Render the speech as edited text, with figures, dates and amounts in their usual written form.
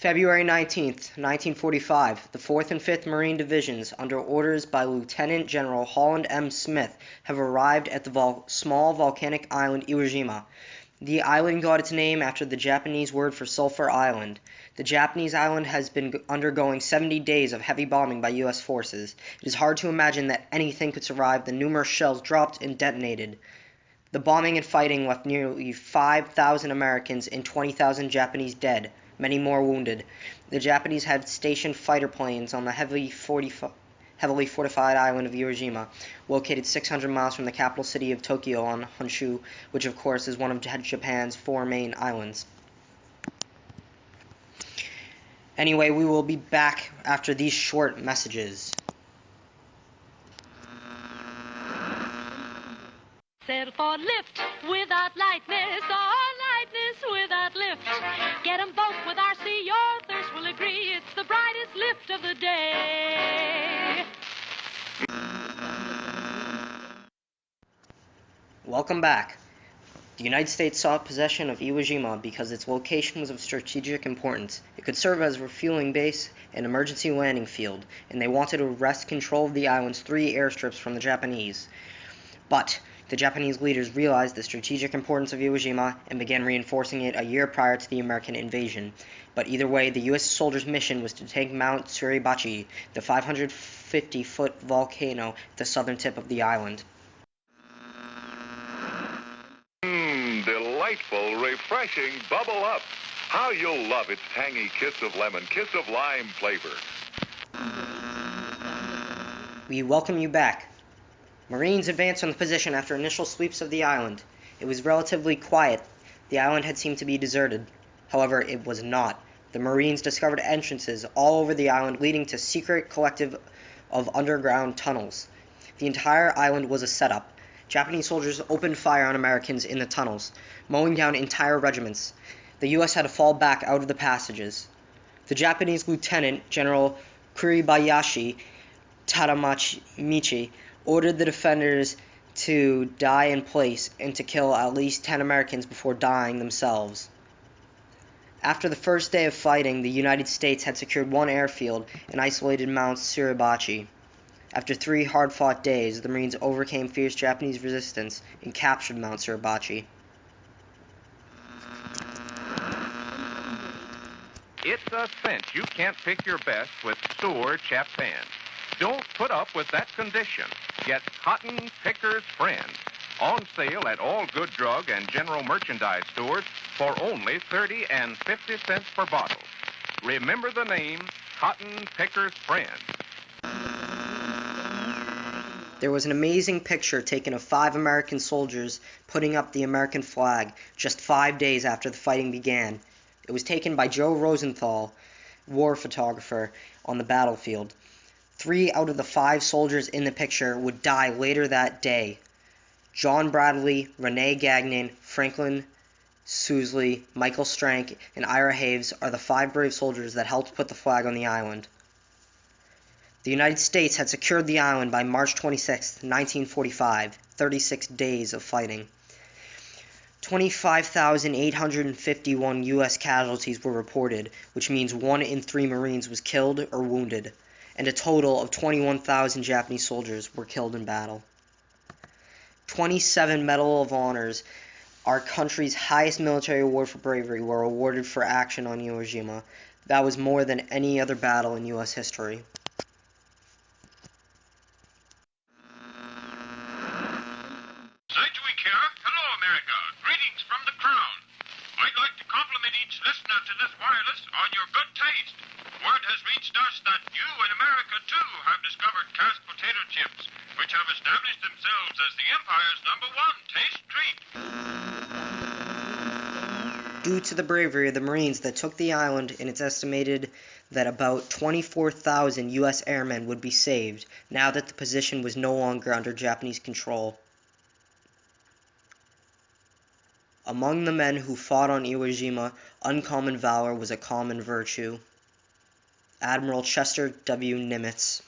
February 19th, 1945, the 4th and 5th Marine Divisions, under orders by Lieutenant General Holland M. Smith, have arrived at the small volcanic island Iwo Jima. The island got its name after the Japanese word for Sulphur Island. The Japanese island has been undergoing 70 days of heavy bombing by U.S. forces. It is hard to imagine that anything could survive the numerous shells dropped and detonated. The bombing and fighting left nearly 5,000 Americans and 20,000 Japanese dead, many more wounded. The Japanese had stationed fighter planes on the heavily fortified island of Iwo Jima, located 600 miles from the capital city of Tokyo on Honshu, which of course is one of Japan's 4 main islands. Anyway, we will be back after these short messages. Settle for lift without lightness, or lightness without lift. Get 'em both with RC, your thirst will agree. It's the brightest lift of the day. Welcome back. The United States sought possession of Iwo Jima because its location was of strategic importance. It could serve as a refueling base and emergency landing field, and they wanted to wrest control of the island's 3 airstrips from the Japanese. But the Japanese leaders realized the strategic importance of Iwo Jima and began reinforcing it a year prior to the American invasion. But either way, the U.S. soldiers' mission was to take Mount Suribachi, the 550-foot volcano at the southern tip of the island. Delightful, refreshing Bubble Up. How you'll love its tangy kiss of lemon, kiss of lime flavor. We welcome you back. Marines advanced on the position after initial sweeps of the island. It was relatively quiet. The island had seemed to be deserted. However, it was not. The Marines discovered entrances all over the island leading to secret collective of underground tunnels. The entire island was a setup. Japanese soldiers opened fire on Americans in the tunnels, mowing down entire regiments. The U.S. had to fall back out of the passages. The Japanese Lieutenant General Kuribayashi Tadamichi ordered the defenders to die in place and to kill at least 10 Americans before dying themselves. After the first day of fighting, the United States had secured 1 airfield and isolated Mount Suribachi. After 3 hard-fought days, the Marines overcame fierce Japanese resistance and captured Mount Suribachi. It's a cinch you can't pick your best with sewer chap pans. Don't put up with that condition. Get Cotton Picker's Friend. On sale at all good drug and general merchandise stores for only 30 and 50 cents per bottle. Remember the name, Cotton Picker's Friend. There was an amazing picture taken of 5 American soldiers putting up the American flag just 5 days after the fighting began. It was taken by Joe Rosenthal, war photographer, on the battlefield. 3 out of the 5 soldiers in the picture would die later that day. John Bradley, Rene Gagnon, Franklin Sousley, Michael Strank, and Ira Haves are the 5 brave soldiers that helped put the flag on the island. The United States had secured the island by March 26, 1945, 36 days of fighting. 25,851 U.S. casualties were reported, which means 1 in 3 Marines was killed or wounded, and a total of 21,000 Japanese soldiers were killed in battle. 27 Medal of Honors, our country's highest military award for bravery, were awarded for action on Iwo Jima. That was more than any other battle in U.S. history. Hello, America. Greetings from the Crown. I'd like to compliment each listener to this wireless on your good taste. Word has reached us that you in America, too, have discovered cast potato chips, which have established themselves as the Empire's #1 taste treat. Due to the bravery of the Marines that took the island, and it's estimated that about 24,000 U.S. airmen would be saved now that the position was no longer under Japanese control. Among the men who fought on Iwo Jima, uncommon valor was a common virtue. Admiral Chester W. Nimitz.